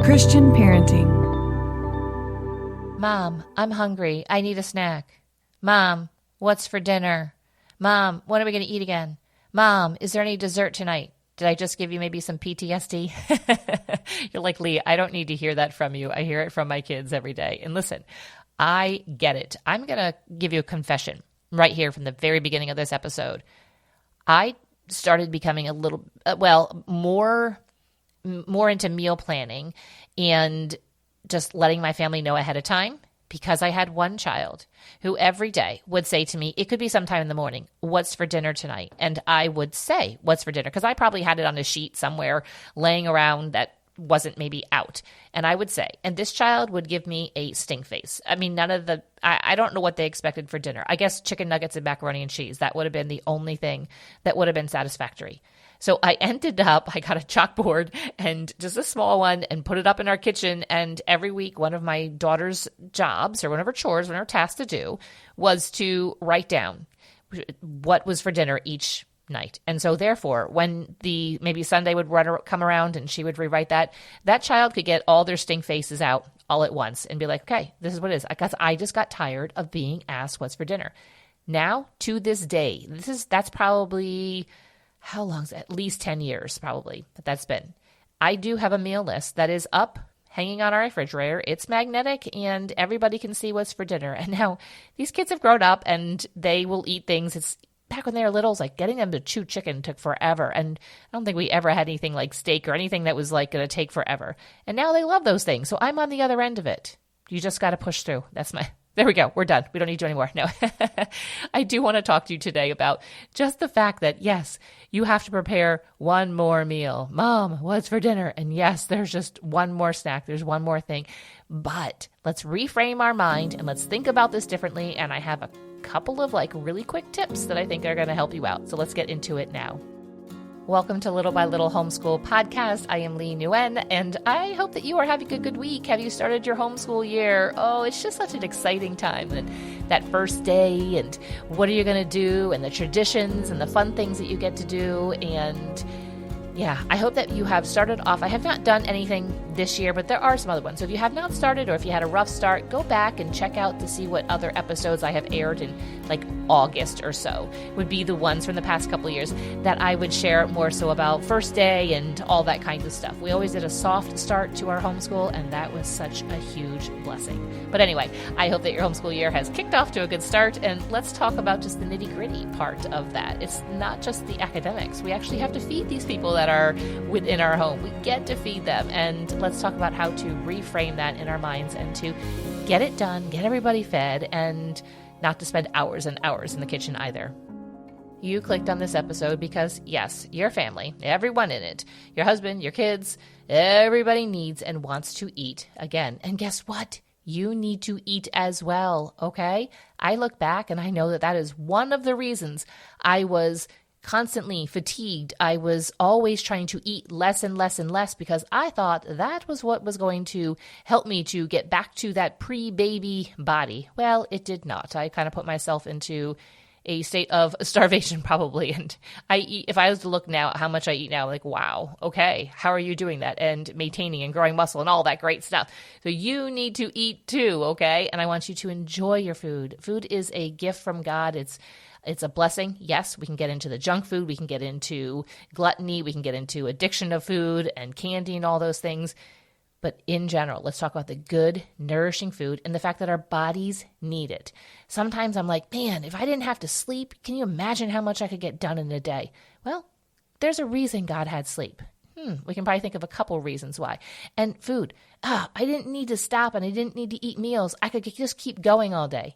Christian parenting. Mom, I'm hungry. I need a snack. Mom, what's for dinner? Mom, when are we going to eat again? Mom, is there any dessert tonight? Did I just give you maybe some PTSD? You're like, Leigh, I don't need to hear that from you. I hear it from my kids every day. And listen, I get it. I'm going to give you a confession right here from the very beginning of this episode. I started becoming a little, more into meal planning and just letting my family know ahead of time, because I had one child who every day would say to me, it could be sometime in the morning, what's for dinner tonight? And I would say, what's for dinner? Because I probably had it on a sheet somewhere laying around that wasn't maybe out. And I would say, and this child would give me a stink face. I mean, I don't know what they expected for dinner. I guess chicken nuggets and macaroni and cheese. That would have been the only thing that would have been satisfactory. So I got a chalkboard and just a small one and put it up in our kitchen. And every week, one of my daughter's jobs or one of her chores, one of her tasks to do was to write down what was for dinner each night. And so therefore, when maybe Sunday would come around and she would rewrite that child could get all their stink faces out all at once and be like, okay, this is what it is. Because I just got tired of being asked what's for dinner. Now, to this day, that's probably... how long is that? At least 10 years probably that's been. I do have a meal list that is up, hanging on our refrigerator. It's magnetic and everybody can see what's for dinner. And now these kids have grown up and they will eat things. It's back when they were little, it's like getting them to chew chicken took forever. And I don't think we ever had anything like steak or anything that was like going to take forever. And now they love those things. So I'm on the other end of it. You just got to push through. There we go. We're done. We don't need you anymore. No, I do want to talk to you today about just the fact that, yes, you have to prepare one more meal. Mom, what's for dinner? And yes, there's just one more snack. There's one more thing. But let's reframe our mind and let's think about this differently. And I have a couple of really quick tips that I think are going to help you out. So let's get into it now. Welcome to Little by Little Homeschool Podcast. I am Leigh Nguyen, and I hope that you are having a good week. Have you started your homeschool year? Oh, it's just such an exciting time. And that first day, and what are you going to do, and the traditions and the fun things that you get to do. And yeah, I hope that you have started off. I have not done anything this year, but there are some other ones. So if you have not started, or if you had a rough start, go back and check out to see what other episodes I have aired in August or so would be the ones from the past couple of years that I would share more so about first day and all that kind of stuff. We always did a soft start to our homeschool, and that was such a huge blessing. But anyway, I hope that your homeschool year has kicked off to a good start, and let's talk about just the nitty-gritty part of that. It's not just the academics. We actually have to feed these people that are within our home. We get to feed them, and let's talk about how to reframe that in our minds and to get it done, get everybody fed, and not to spend hours and hours in the kitchen either. You clicked on this episode because, yes, your family, everyone in it, your husband, your kids, everybody needs and wants to eat again. And guess what? You need to eat as well, okay? I look back and I know that is one of the reasons I was constantly fatigued. I was always trying to eat less and less and less because I thought that was what was going to help me to get back to that pre-baby body. Well, it did not. I kind of put myself into a state of starvation probably. And if I was to look now at how much I eat now, wow, okay, how are you doing that? And maintaining and growing muscle and all that great stuff. So you need to eat too, okay? And I want you to enjoy your food. Food is a gift from God. It's a blessing. Yes, we can get into the junk food. We can get into gluttony. We can get into addiction of food and candy and all those things. But in general, let's talk about the good, nourishing food and the fact that our bodies need it. Sometimes I'm like, man, if I didn't have to sleep, can you imagine how much I could get done in a day? Well, there's a reason God had sleep. We can probably think of a couple reasons why. And food. I didn't need to stop and I didn't need to eat meals. I could just keep going all day.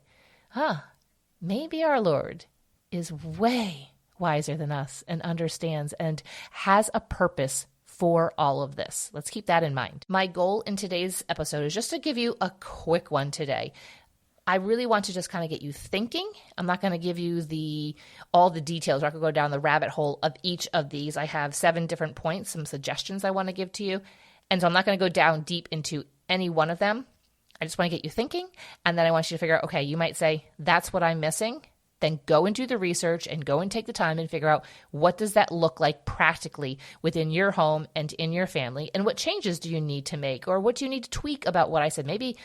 Maybe our Lord is way wiser than us and understands and has a purpose for all of this. Let's keep that in mind. My goal in today's episode is just to give you a quick one today. I really want to just kind of get you thinking. I'm not going to give you all the details. We're not going to go down the rabbit hole of each of these. I have 7 different points, some suggestions I want to give to you. And so I'm not going to go down deep into any one of them. I just want to get you thinking. And then I want you to figure out, okay, you might say, that's what I'm missing. then go and do the research and go and take the time and figure out what does that look like practically within your home and in your family, and what changes do you need to make, or what do you need to tweak about what I said. Maybe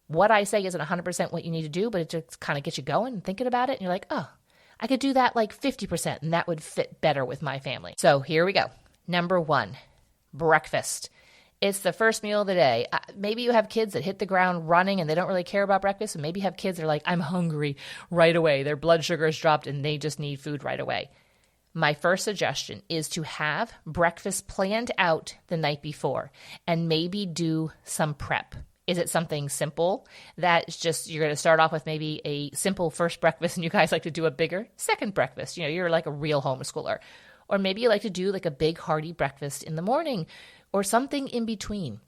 what I say isn't 100% what you need to do, but it just kind of gets you going and thinking about it, and you're like, oh, I could do that like 50%, and that would fit better with my family. So here we go. Number 1, breakfast. It's the first meal of the day. Maybe you have kids that hit the ground running and they don't really care about breakfast. And maybe you have kids that are like, I'm hungry right away. Their blood sugar is dropped and they just need food right away. My first suggestion is to have breakfast planned out the night before and maybe do some prep. Is it something simple that's just you're going to start off with maybe a simple first breakfast and you guys like to do a bigger second breakfast? You're like a real homeschooler. Or maybe you like to do like a big hearty breakfast in the morning or something in between.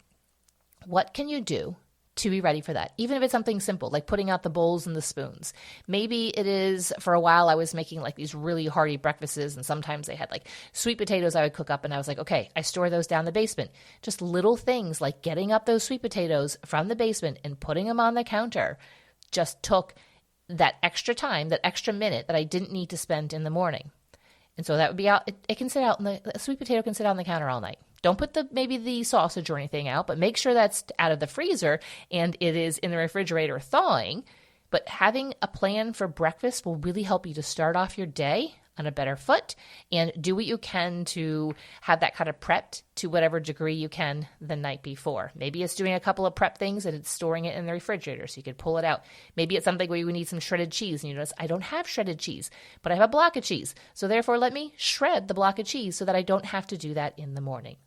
What can you do to be ready for that? Even if it's something simple, like putting out the bowls and the spoons. Maybe it is, for a while I was making like these really hearty breakfasts, and sometimes they had like sweet potatoes I would cook up, and I was like, okay, I store those down the basement. Just little things like getting up those sweet potatoes from the basement and putting them on the counter just took that extra time, that extra minute that I didn't need to spend in the morning. And so that would be out. It can sit out a sweet potato can sit on the counter all night. Don't put maybe the sausage or anything out, but make sure that's out of the freezer and it is in the refrigerator thawing. But having a plan for breakfast will really help you to start off your day on a better foot and do what you can to have that kind of prepped to whatever degree you can the night before. Maybe it's doing a couple of prep things and it's storing it in the refrigerator so you could pull it out. Maybe it's something where you need some shredded cheese and you notice, I don't have shredded cheese, but I have a block of cheese. So therefore, let me shred the block of cheese so that I don't have to do that in the morning.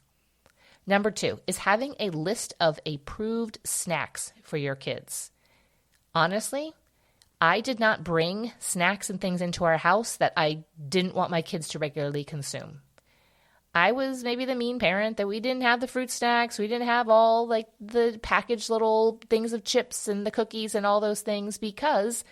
Number 2 is having a list of approved snacks for your kids. Honestly, I did not bring snacks and things into our house that I didn't want my kids to regularly consume. I was maybe the mean parent that we didn't have the fruit snacks. We didn't have all like the packaged little things of chips and the cookies and all those things because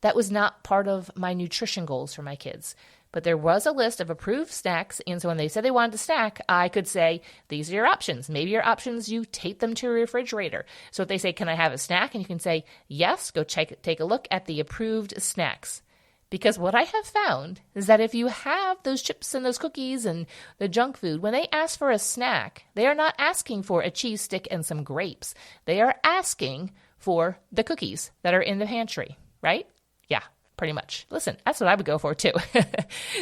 that was not part of my nutrition goals for my kids. But there was a list of approved snacks, and so when they said they wanted a snack, I could say, these are your options. Maybe your options, you tape them to a refrigerator. So if they say, can I have a snack? And you can say, yes, go take a look at the approved snacks. Because what I have found is that if you have those chips and those cookies and the junk food, when they ask for a snack, they are not asking for a cheese stick and some grapes. They are asking for the cookies that are in the pantry, right? Yeah. Pretty much. Listen, that's what I would go for too.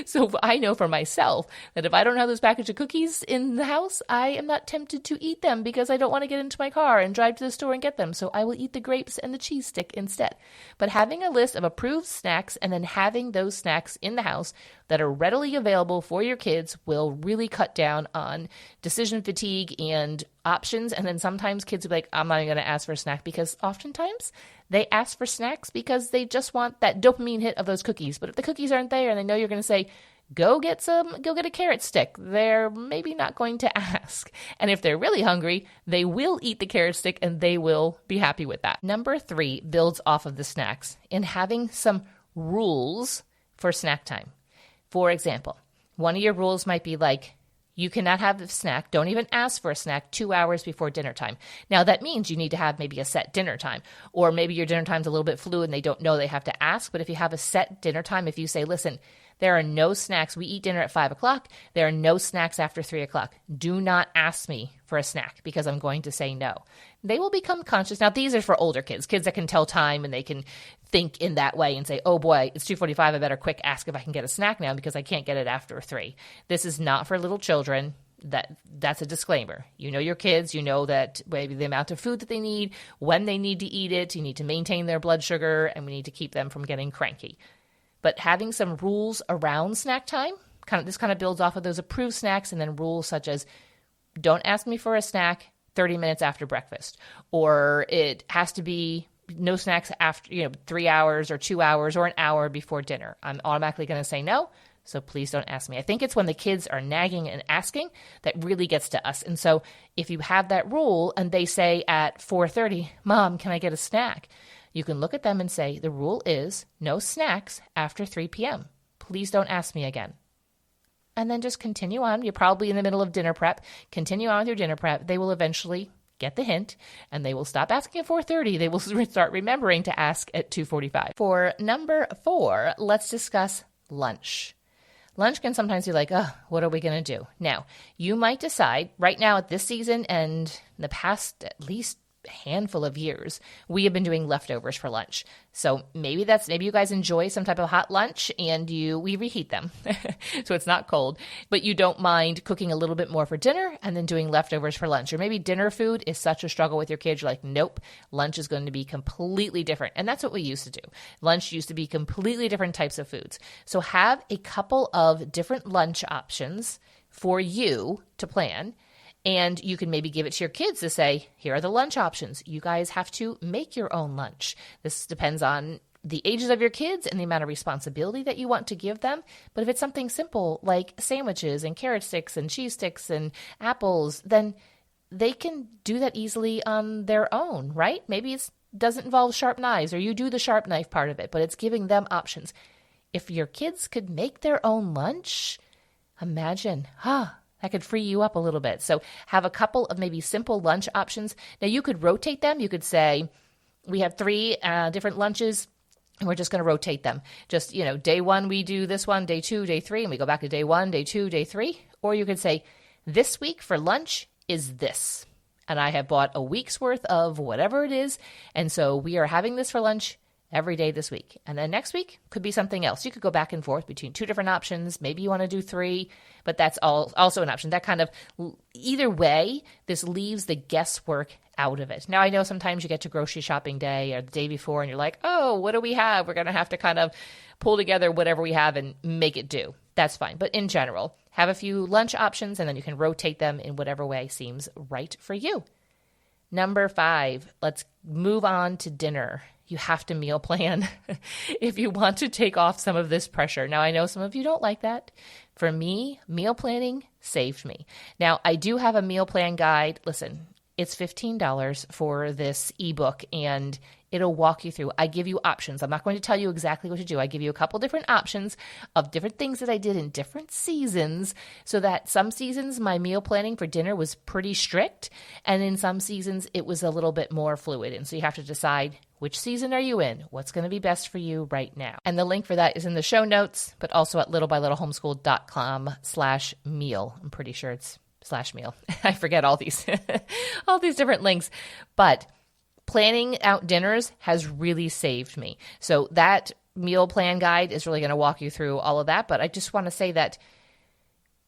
So I know for myself that if I don't have those package of cookies in the house, I am not tempted to eat them because I don't want to get into my car and drive to the store and get them. So I will eat the grapes and the cheese stick instead. But having a list of approved snacks and then having those snacks in the house that are readily available for your kids will really cut down on decision fatigue and options. And then sometimes kids will be like, I'm not even going to ask for a snack, because oftentimes they ask for snacks because they just want that dopamine hit of those cookies. But if the cookies aren't there and they know you're going to say, go get a carrot stick, they're maybe not going to ask. And if they're really hungry, they will eat the carrot stick and they will be happy with that. Number 3 builds off of the snacks in having some rules for snack time. For example, one of your rules might be like, you cannot have a snack. Don't even ask for a snack 2 hours before dinner time. Now, that means you need to have maybe a set dinner time, or maybe your dinner time's a little bit fluid and they don't know they have to ask. But if you have a set dinner time, if you say, listen, there are no snacks. We eat dinner at 5 o'clock. There are no snacks after 3 o'clock. Do not ask me for a snack because I'm going to say no. They will become conscious. Now, these are for older kids that can tell time and they can think in that way and say, oh boy, it's 2:45. I better quick ask if I can get a snack now because I can't get it after 3. This is not for little children. That's a disclaimer. You know your kids. You know that maybe the amount of food that they need, when they need to eat it. You need to maintain their blood sugar, and we need to keep them from getting cranky. But having some rules around snack time, this kind of builds off of those approved snacks, and then rules such as don't ask me for a snack 30 minutes after breakfast, or it has to be no snacks after 3 hours or 2 hours or an hour before dinner. I'm automatically going to say no, so please don't ask me. I think it's when the kids are nagging and asking that really gets to us. And so if you have that rule and they say at 4:30, Mom, can I get a snack? You can look at them and say, the rule is no snacks after 3 p.m. Please don't ask me again. And then just continue on. You're probably in the middle of dinner prep. Continue on with your dinner prep. They will eventually get the hint, and they will stop asking at 4:30. They will start remembering to ask at 2:45. For number 4, let's discuss lunch. Lunch can sometimes be like, oh, what are we going to do? Now, you might decide right now at this season and in the past at least handful of years, we have been doing leftovers for lunch. So maybe you guys enjoy some type of hot lunch and we reheat them. So it's not cold, but you don't mind cooking a little bit more for dinner and then doing leftovers for lunch. Or maybe dinner food is such a struggle with your kids. You're like, nope, lunch is going to be completely different. And that's what we used to do. Lunch used to be completely different types of foods. So have a couple of different lunch options for you to plan. And you can maybe give it to your kids to say, here are the lunch options. You guys have to make your own lunch. This depends on the ages of your kids and the amount of responsibility that you want to give them. But if it's something simple like sandwiches and carrot sticks and cheese sticks and apples, then they can do that easily on their own, right? Maybe it doesn't involve sharp knives or you do the sharp knife part of it, but it's giving them options. If your kids could make their own lunch, imagine, that could free you up a little bit. So have a couple of maybe simple lunch options. Now you could rotate them. You could say, we have 3 different lunches and we're just going to rotate them. Just, day 1, we do this one, day 2, day 3, and we go back to day 1, day 2, day 3. Or you could say, this week for lunch is this. And I have bought a week's worth of whatever it is. And so we are having this for lunch every day this week. And then next week could be something else. You could go back and forth between 2 different options. Maybe you want to do 3, but that's also an option. That kind of, either way, this leaves the guesswork out of it. Now, I know sometimes you get to grocery shopping day or the day before and you're like, oh, what do we have? We're going to have to kind of pull together whatever we have and make it do. That's fine. But in general, have a few lunch options and then you can rotate them in whatever way seems right for you. Number 5, let's move on to dinner. You have to meal plan if you want to take off some of this pressure. Now, I know some of you don't like that. For me, meal planning saved me. Now, I do have a meal plan guide. Listen, it's $15 for this ebook, and it'll walk you through. I give you options. I'm not going to tell you exactly what to do. I give you a couple different options of different things that I did in different seasons, so that some seasons my meal planning for dinner was pretty strict, and in some seasons it was a little bit more fluid. And so you have to decide, which season are you in? What's going to be best for you right now? And the link for that is in the show notes, but also at littlebylittlehomeschool.com/meal. I'm pretty sure it's /meal. I forget all these different links, but planning out dinners has really saved me. So that meal plan guide is really going to walk you through all of that. But I just want to say that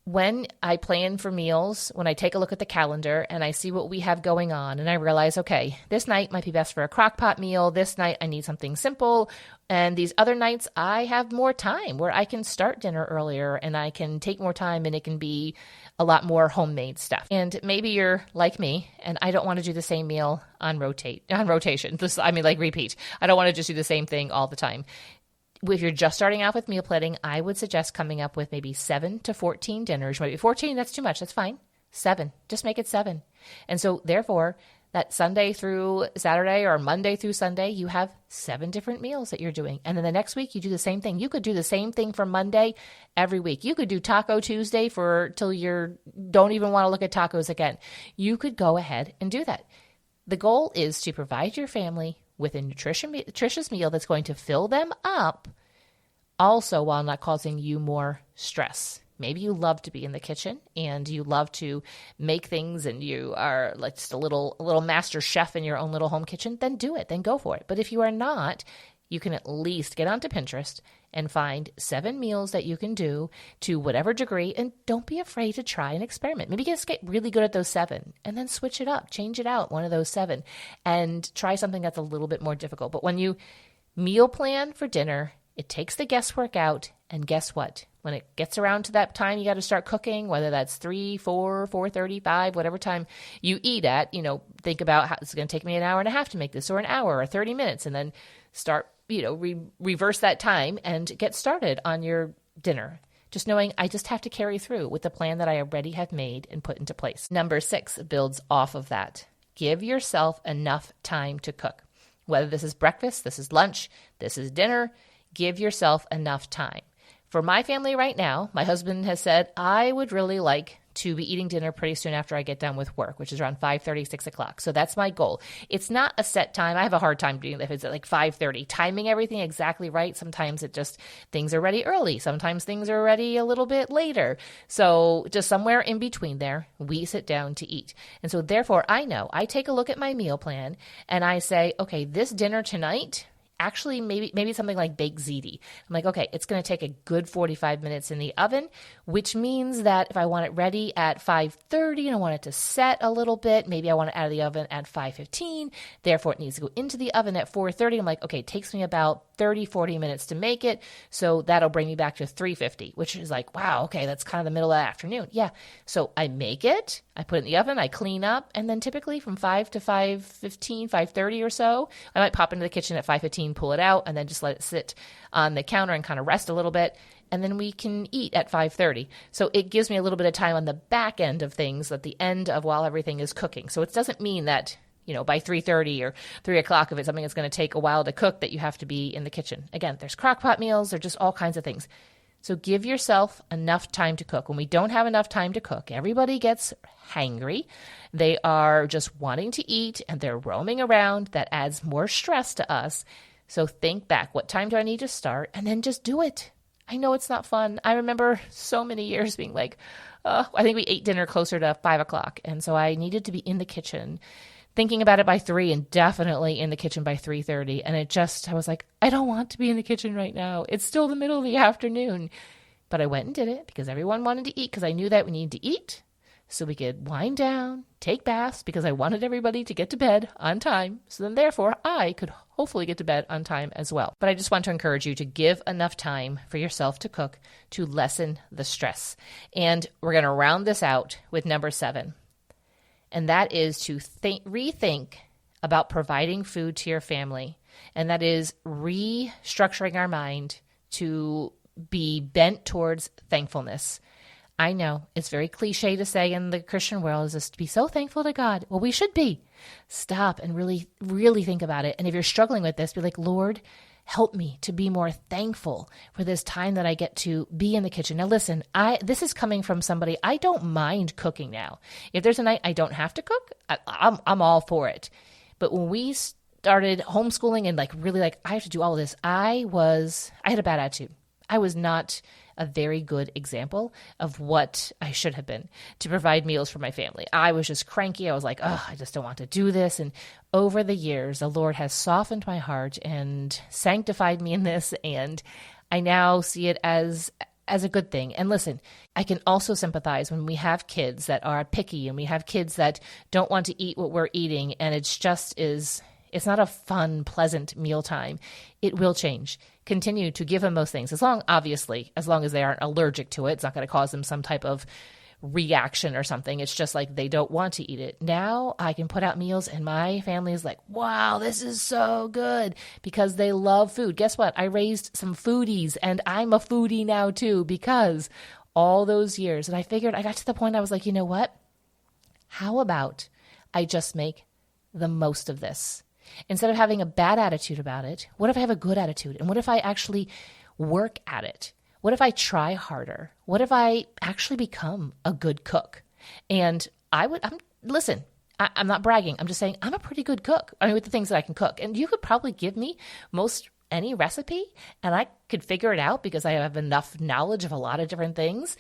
when I plan for meals, when I take a look at the calendar and I see what we have going on and I realize, okay, this night might be best for a crock pot meal. This night I need something simple. And these other nights I have more time where I can start dinner earlier and I can take more time and it can be a lot more homemade stuff. And maybe you're like me and I don't want to do the same meal on rotation. Repeat. I don't want to just do the same thing all the time. If you're just starting out with meal planning, I would suggest coming up with maybe 7 to 14 dinners. Maybe 14, that's too much. That's fine. 7. Just make it 7. And so therefore, that Sunday through Saturday or Monday through Sunday, you have 7 different meals that you're doing. And then the next week, you do the same thing. You could do the same thing for Monday every week. You could do Taco Tuesday till you don't even want to look at tacos again. You could go ahead and do that. The goal is to provide your family with a nutritious meal that's going to fill them up, also while not causing you more stress. Maybe you love to be in the kitchen and you love to make things and you are like just a little master chef in your own little home kitchen, then do it, then go for it. But if you are not, you can at least get onto Pinterest and find 7 meals that you can do to whatever degree, and don't be afraid to try and experiment. Maybe just get really good at those 7 and then switch it up, change it out, one of those 7, and try something that's a little bit more difficult. But when you meal plan for dinner, it takes the guesswork out, and guess what? When it gets around to that time you got to start cooking, whether that's 3, 4, 4:30, 5, whatever time you eat at, think about how it's going to take me an hour and a half to make this, or an hour or 30 minutes, and then start reverse that time and get started on your dinner. Just knowing I just have to carry through with the plan that I already have made and put into place. Number 6 builds off of that. Give yourself enough time to cook. Whether this is breakfast, this is lunch, this is dinner, give yourself enough time. For my family right now, my husband has said, I would really like to be eating dinner pretty soon after I get done with work, which is around 5:30, 6 o'clock. So that's my goal. It's not a set time. I have a hard time doing that if it's at like 5:30. Timing everything exactly right. Sometimes things are ready early. Sometimes things are ready a little bit later. So just somewhere in between there, we sit down to eat. And so therefore, I take a look at my meal plan and I say, okay, this dinner tonight, actually, maybe something like baked ziti. I'm like, okay, it's going to take a good 45 minutes in the oven, which means that if I want it ready at 5:30 and I want it to set a little bit, maybe I want it out of the oven at 5:15. Therefore, it needs to go into the oven at 4:30. I'm like, okay, it takes me about 30, 40 minutes to make it. So that'll bring me back to 3:50, which is like, wow, okay, that's kind of the middle of the afternoon. Yeah. So I make it, I put it in the oven, I clean up, and then typically from 5 to 5:15, 5:30 or so, I might pop into the kitchen at 5:15, pull it out, and then just let it sit on the counter and kind of rest a little bit. And then we can eat at 5:30. So it gives me a little bit of time on the back end of things at the end of while everything is cooking. So it doesn't mean that, by 3:30 or 3 o'clock, if it's something that's going to take a while to cook, that you have to be in the kitchen. Again, there's crock pot meals, there's just all kinds of things. So give yourself enough time to cook. When we don't have enough time to cook, everybody gets hangry. They are just wanting to eat and they're roaming around. That adds more stress to us. So think back, what time do I need to start? And then just do it. I know it's not fun. I remember so many years being like, I think we ate dinner closer to 5 o'clock. And so I needed to be in the kitchen thinking about it by 3 and definitely in the kitchen by 3:30. And I was like, I don't want to be in the kitchen right now. It's still the middle of the afternoon. But I went and did it because everyone wanted to eat, because I knew that we needed to eat so we could wind down, take baths, because I wanted everybody to get to bed on time. So then therefore I could hopefully get to bed on time as well. But I just want to encourage you to give enough time for yourself to cook to lessen the stress. And we're going to round this out with number 7. And that is to rethink about providing food to your family. And that is restructuring our mind to be bent towards thankfulness. I know it's very cliche to say in the Christian world is just to be so thankful to God. Well, we should be. Stop and really, really think about it. And if you're struggling with this, be like, Lord, help me to be more thankful for this time that I get to be in the kitchen. Now, listen, this is coming from somebody, I don't mind cooking now. If there's a night I don't have to cook, I'm all for it. But when we started homeschooling and really I have to do all of this, I had a bad attitude. I was not a very good example of what I should have been to provide meals for my family. I was just cranky. I was like, I just don't want to do this. And over the years, the Lord has softened my heart and sanctified me in this. And I now see it as a good thing. And listen, I can also sympathize when we have kids that are picky and we have kids that don't want to eat what we're eating. And it's not a fun, pleasant mealtime. It will change. Continue to give them those things as long as they aren't allergic to it. It's not going to cause them some type of reaction or something. It's just like they don't want to eat it. Now I can put out meals and my family is like, wow, this is so good, because they love food. Guess what? I raised some foodies and I'm a foodie now too, because all those years. And I figured, I got to the point I was like, you know what? How about I just make the most of this? Instead of having a bad attitude about it, what if I have a good attitude? And what if I actually work at it? What if I try harder? What if I actually become a good cook? And I'm not bragging. I'm just saying I'm a pretty good cook. I mean, with the things that I can cook. And you could probably give me any recipe and I could figure it out because I have enough knowledge of a lot of different things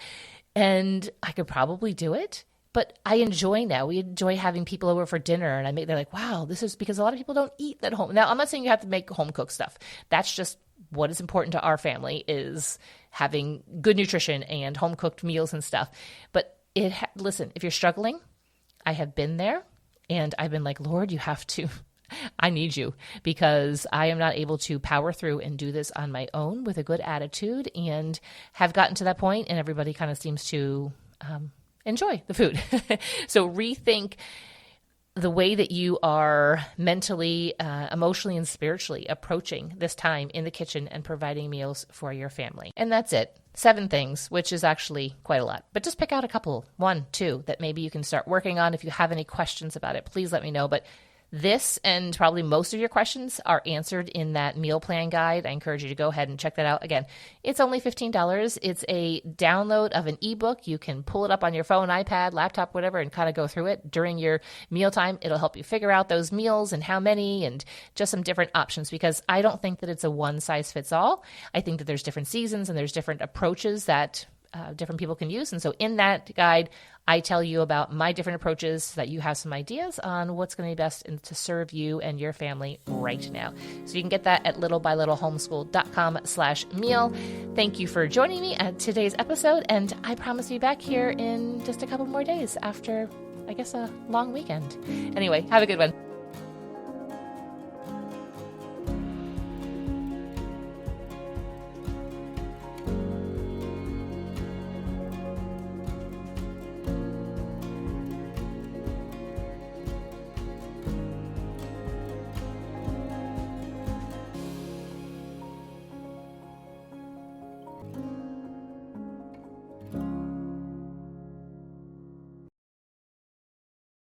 and I could probably do it. But I enjoy now. We enjoy having people over for dinner and they're like, wow, this is because a lot of people don't eat at home. Now, I'm not saying you have to make home cooked stuff. That's just what is important to our family is having good nutrition and home cooked meals and stuff. But listen, if you're struggling, I have been there and I've been like, Lord, I need you, because I am not able to power through and do this on my own with a good attitude, and have gotten to that point and everybody kind of seems to enjoy the food. So rethink the way that you are mentally, emotionally, and spiritually approaching this time in the kitchen and providing meals for your family. And that's it. 7 things, which is actually quite a lot. But just pick out a couple, 1, 2, that maybe you can start working on. If you have any questions about it, please let me know. But This and probably most of your questions are answered in that meal plan guide. I encourage you to go ahead and check that out. Again, it's only $15. It's a download of an ebook. You can pull it up on your phone, iPad, laptop, whatever, and kind of go through it during your mealtime. It'll help you figure out those meals and how many and just some different options, because I don't think that it's a one size fits all. I think that there's different seasons and there's different approaches that different people can use. And so in that guide, I tell you about my different approaches so that you have some ideas on what's going to be best to serve you and your family right now. So you can get that at littlebylittlehomeschool.com/meal. Thank you for joining me at today's episode. And I promise to be back here in just a couple more days after, I guess, a long weekend. Anyway, have a good one.